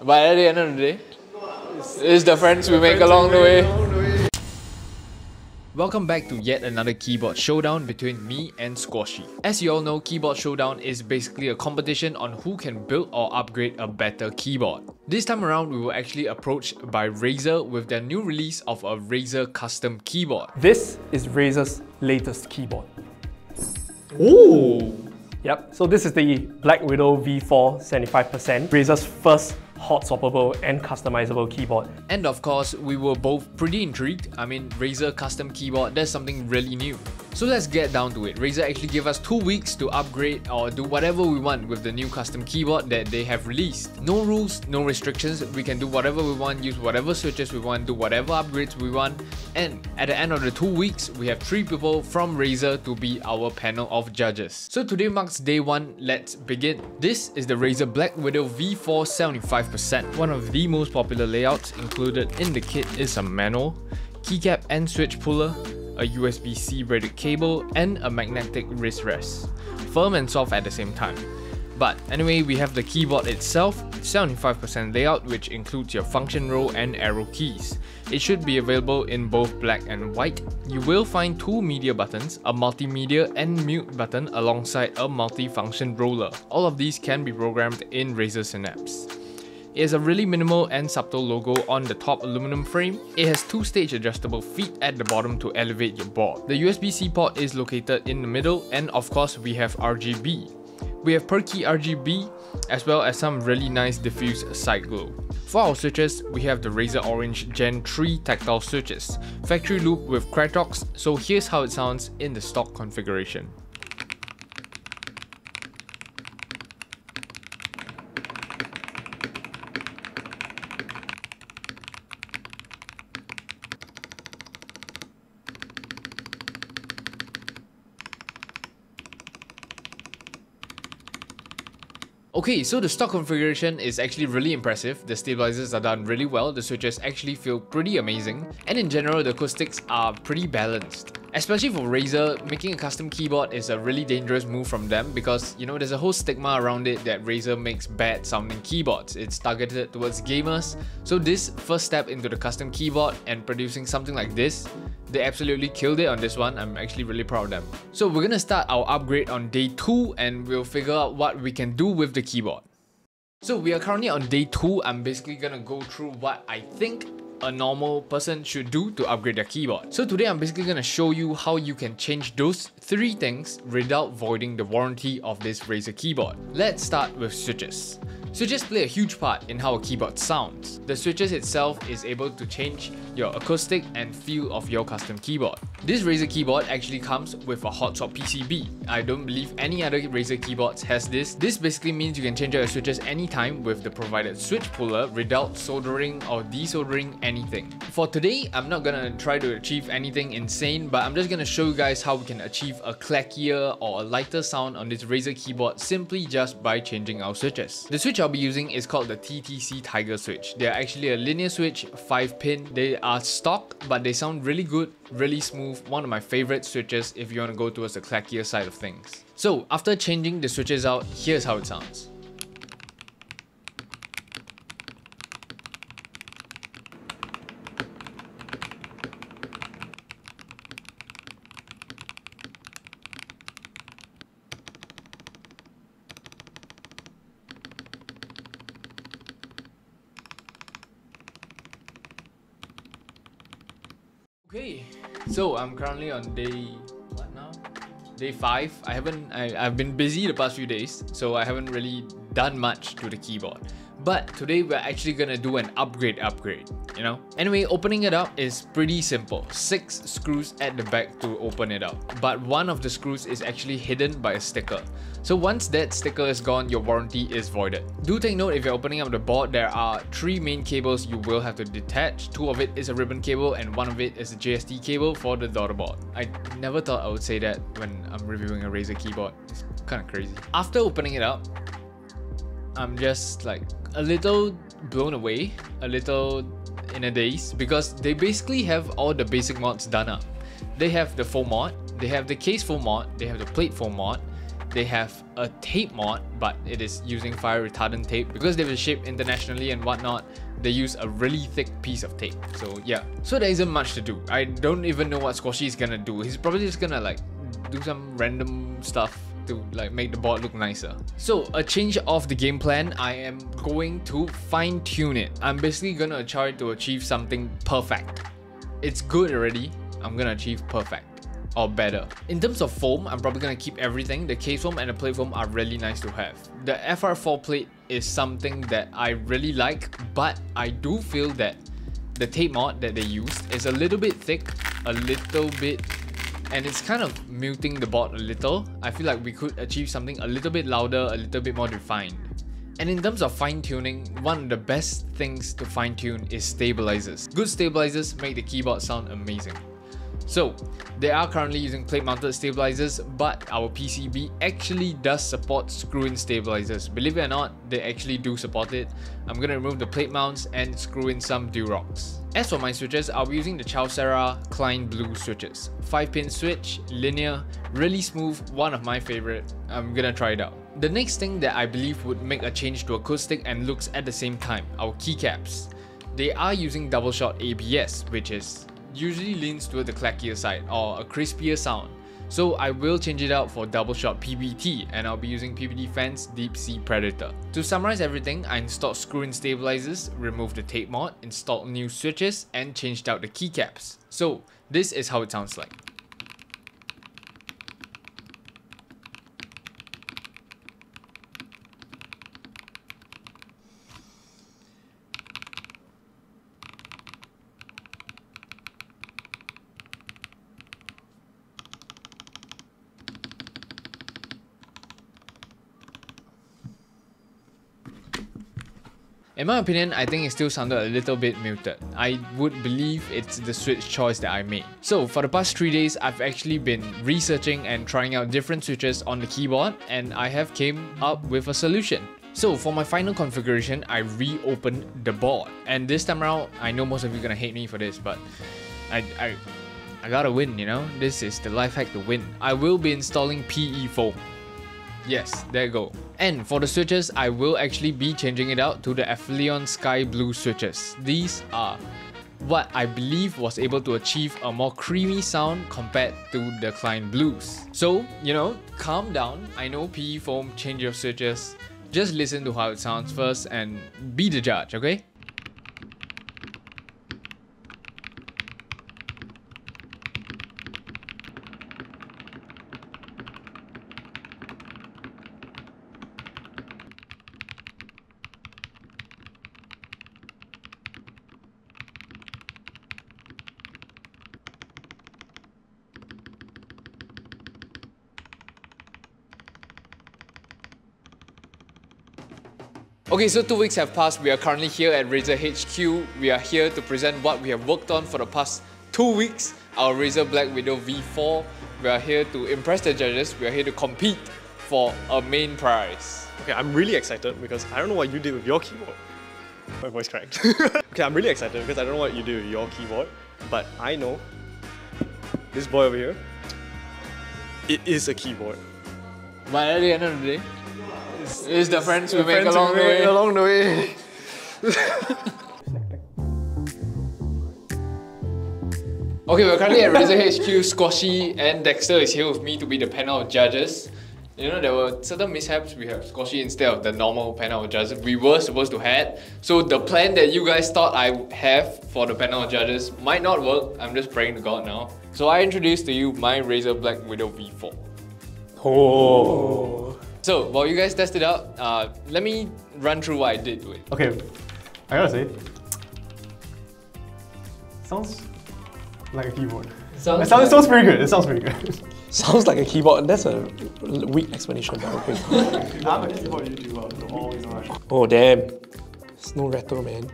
But at the end of the day, it's the friends we make along the way. Welcome back to yet another keyboard showdown between me and Squashy. As you all know, Keyboard Showdown is basically a competition on who can build or upgrade a better keyboard. This time around, we were actually approached by Razer with their new release of a Razer custom keyboard. This is Razer's latest keyboard. Ooh! Yep, so this is the Blackwidow V4 75%, Razer's first hot swappable and customizable keyboard. And of course, we were both pretty intrigued. I mean, Razer custom keyboard, that's something really new. So let's get down to it. Razer actually gave us 2 weeks to upgrade or do whatever we want with the new custom keyboard that they have released. No rules, no restrictions, we can do whatever we want, use whatever switches we want, do whatever upgrades we want. And at the end of the 2 weeks, we have 3 people from Razer to be our panel of judges. So today marks day 1, let's begin. This is the Razer Blackwidow V4 75%. One of the most popular layouts included in the kit is a manual, keycap and switch puller, a USB-C braided cable, and a magnetic wrist rest. Firm and soft at the same time. But anyway, we have the keyboard itself, 75% layout, which includes your function row and arrow keys. It should be available in both black and white. You will find 2 media buttons, a multimedia and mute button alongside a multi-function roller. All of these can be programmed in Razer Synapse. It has a really minimal and subtle logo on the top aluminum frame. It has 2-stage adjustable feet at the bottom to elevate your board. The USB-C port is located in the middle, and of course we have RGB. We have per-key RGB as well as some really nice diffuse side glow. For our switches, we have the Razer Orange Gen 3 tactile switches, factory loop with Kratox, so here's how it sounds in the stock configuration. Okay, so the stock configuration is actually really impressive. The stabilizers are done really well, the switches actually feel pretty amazing, and in general the acoustics are pretty balanced. Especially for Razer, making a custom keyboard is a really dangerous move from them because, you know, there's a whole stigma around it that Razer makes bad sounding keyboards. It's targeted towards gamers. So this first step into the custom keyboard and producing something like this, they absolutely killed it on this one. I'm actually really proud of them. So we're gonna start our upgrade on day 2 and we'll figure out what we can do with the keyboard. So we are currently on day 2. I'm basically gonna go through what I think a normal person should do to upgrade their keyboard. So today I'm basically gonna show you how you can change those 3 things without voiding the warranty of this Razer keyboard. Let's start with switches. Switches play a huge part in how a keyboard sounds. The switches itself is able to change your acoustic and feel of your custom keyboard. This Razer keyboard actually comes with a hot swap PCB. I don't believe any other Razer keyboards has this. This basically means you can change out your switches anytime with the provided switch puller without soldering or desoldering anything. For today, I'm not gonna try to achieve anything insane, but I'm just gonna show you guys how we can achieve a clackier or a lighter sound on this Razer keyboard simply just by changing our switches. The switch I'll be using is called the TTC Tiger switch. They are actually a linear switch, 5-pin. They are stock, but they sound really good, really smooth. One of my favorite switches if you want to go towards the clackier side of things. So after changing the switches out, here's how it sounds. Okay, so I'm currently on day, what now? Day 5. I've been busy the past few days, so I haven't really done much to the keyboard. But today we're actually gonna do an upgrade, you know? Anyway, opening it up is pretty simple. 6 screws at the back to open it up. But one of the screws is actually hidden by a sticker. So once that sticker is gone, your warranty is voided. Do take note, if you're opening up the board, there are 3 main cables you will have to detach. 2 of it is a ribbon cable and 1 of it is a JST cable for the daughter board. I never thought I would say that when I'm reviewing a Razer keyboard. It's kind of crazy. After opening it up, I'm just like a little blown away, a little in a daze, because they basically have all the basic mods done up. They have the foam mod, they have the case foam mod, they have the plate foam mod, they have a tape mod, but it is using fire retardant tape. Because they were shipped internationally and whatnot, they use a really thick piece of tape. So yeah, so there isn't much to do. I don't even know what Squashy is gonna do. He's probably just gonna like do some random stuff to like make the board look nicer. So a change of the game plan, I am going to fine tune it. I'm basically gonna try to achieve something perfect. It's good already, I'm gonna achieve perfect or better. In terms of foam, I'm probably gonna keep everything. The case foam and the plate foam are really nice to have. The FR4 plate is something that I really like, but I do feel that the tape mod that they used is a little bit thick, and it's kind of muting the board a little. I feel like we could achieve something a little bit louder, a little bit more refined. And in terms of fine-tuning, one of the best things to fine-tune is stabilizers. Good stabilizers make the keyboard sound amazing. So, they are currently using plate-mounted stabilizers, but our PCB actually does support screw-in stabilizers. Believe it or not, they actually do support it. I'm gonna remove the plate mounts and screw in some Durocs. As for my switches, I'll be using the Kyocera Klein Blue switches. 5-pin switch, linear, really smooth, one of my favorite. I'm gonna try it out. The next thing that I believe would make a change to acoustic and looks at the same time, our keycaps. They are using double shot ABS, which is usually leans toward the clackier side or a crispier sound. So I will change it out for double shot PBT, and I'll be using PBT Fans Deep Sea Predator. To summarize everything, I installed screw-in stabilizers, removed the tape mod, installed new switches, and changed out the keycaps. So this is how it sounds like. In my opinion, I think it still sounded a little bit muted. I would believe it's the switch choice that I made. So for the past 3 days, I've actually been researching and trying out different switches on the keyboard, and I have came up with a solution. So for my final configuration, I reopened the board. And this time around, I know most of you are gonna hate me for this, but I gotta win, you know? This is the life hack to win. I will be installing PE foam. Yes, there you go. And for the switches, I will actually be changing it out to the Aphelion Sky Blue switches. These are what I believe was able to achieve a more creamy sound compared to the Klein Blues. So, you know, calm down. I know PE foam, change your switches. Just listen to how it sounds first and be the judge, okay? Okay, so 2 weeks have passed. We are currently here at Razer HQ. We are here to present what we have worked on for the past 2 weeks, our Razer Blackwidow V4. We are here to impress the judges. We are here to compete for a main prize. Okay, I'm really excited because I don't know what you did with your keyboard. My voice cracked. Okay, I'm really excited because I don't know what you did with your keyboard, but I know this boy over here, it is a keyboard. But at the end of the day, it's the friends we make along the way. Along the way. Okay, we're currently at Razer HQ. Squashy and Dexter is here with me to be the panel of judges. You know, there were certain mishaps. We have Squashy instead of the normal panel of judges we were supposed to have. So the plan that you guys thought I have for the panel of judges might not work. I'm just praying to God now. So I introduce to you my Razer Blackwidow V4. Oh. So while you guys test it out, let me run through what I did to it. Okay, I gotta say, sounds like a keyboard. It sounds pretty good. It sounds pretty good. Sounds like a keyboard. That's a weak explanation, but okay. I'm a keyboard YouTuber, so always rush. Oh damn, it's no retro, man.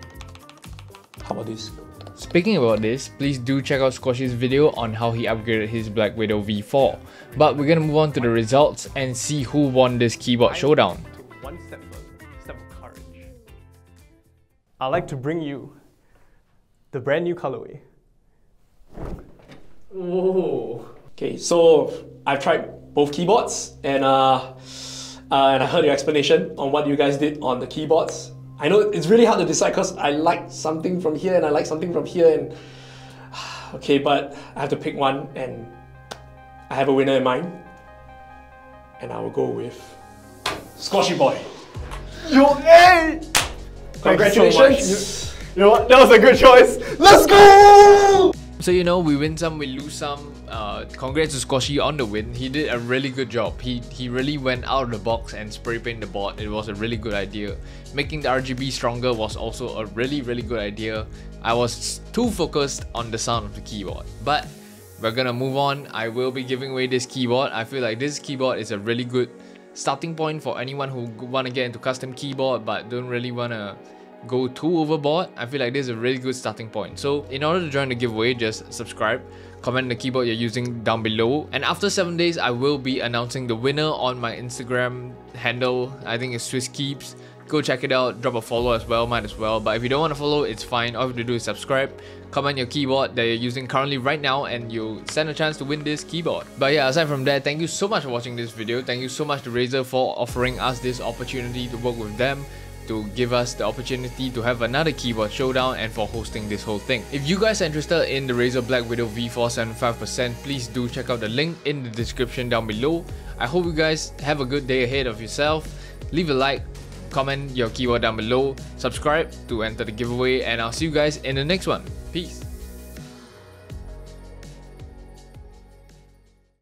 How about this? Speaking about this, please do check out Squashy's video on how he upgraded his Blackwidow V4. But we're gonna move on to the results and see who won this keyboard showdown. Took one step further, step of courage. I'd like to bring you the brand new colorway. Whoa. Okay, so I've tried both keyboards, and I heard your explanation on what you guys did on the keyboards. I know it's really hard to decide because I like something from here and I like something from here, and okay, but I have to pick one, and I have a winner in mind, and I will go with Squashy Boy. Yo, hey! Congratulations! You know what? That was a good choice. Let's go! So you know, we win some, we lose some. Congrats to Squashy on the win. He did a really good job. He really went out of the box and spray paint the board. It was a really good idea. Making the RGB stronger was also a really good idea. I was too focused on the sound of the keyboard. But we're gonna move on. I will be giving away this keyboard. I feel like this keyboard is a really good starting point for anyone who wanna get into custom keyboard but don't really wanna go too overboard. I feel like this is a really good starting point. So in order to join the giveaway, just subscribe, comment the keyboard you're using down below, and after 7 days I will be announcing the winner on my Instagram handle. I think it's SwissKeeps. Go check it out, drop a follow as well, might as well. But if you don't want to follow, it's fine. All you have to do is subscribe, comment your keyboard that you're using currently right now, and you'll stand a chance to win this keyboard. But yeah, aside from that, thank you so much for watching this video. Thank you so much to Razer for offering us this opportunity to work with them, to give us the opportunity to have another keyboard showdown, and for hosting this whole thing. If you guys are interested in the Razer Blackwidow V4 75%, please do check out the link in the description down below. I hope you guys have a good day ahead of yourself. Leave a like, comment your keyword down below, subscribe to enter the giveaway, and I'll see you guys in the next one. Peace.